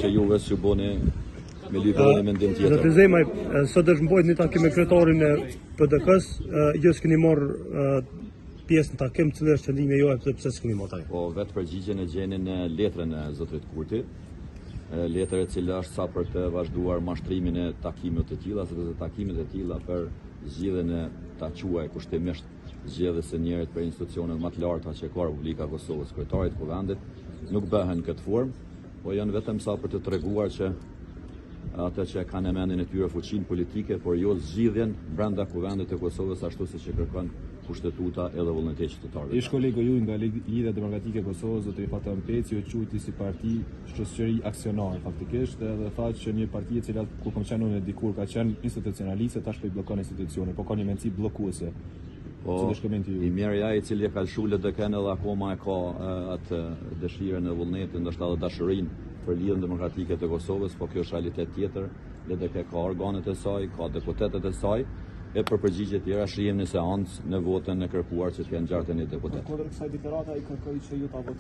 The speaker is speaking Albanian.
që juve që boni me lypë në mendim tjetër. Zoti Zemaj, sot është mbojt një takim me kryetarin e PDK-s, ju s'keni marrë pjesë në takim, cilë është qëllimi juaj dhe pse s'keni marrë takim? Po vetë përgjigjen e gjeni në letrën e Zotrit Kurti, letër e cila është sa për të vazhduar mashtrimin e takimit të tilla, sepse takimet e tilla për zgjedhjen e ta quaj kushtimisht zgjedhjes së njerit për institucionet më të larta që ka Republika e Kosovës, kryetarit të kuvendit, nuk bëhen në këtë formë, po janë vetëm sa për të treguar që ata që kanë në mendjen e tyre fuqinë politike, por jo zgjidhjen brenda kuvendit të Kosovës ashtu siç e kërkon kushtetuta edhe vullneteti qytetarëve. Ish kolegu ju nga Lidhja Demokratike e Kosovës, zotëri Fatah Peci, u quajti si parti shoqëri aksionare faktikisht, edhe tha që një parti e cila kur kam qenë unë dikur ka qenë institucionaliste, tash po i bllokon institucione, po ka një mendsi bllokuese. Po, i mirë ai i cili e ka lëshuar LDK-n edhe akoma e ka atë dëshirën e vullnetin, ndoshta edhe dashurinë për Lidhjen Demokratike të Kosovës, po kjo është realitet tjetër. LDK ka organet e saj, ka deputetet e saj, e për përgjigje tjera shihem në seancë në votën e kërkuar që të janë ngjartën e deputetëve. Kundër kësaj deklarate ai kërkoi që ju ta votoni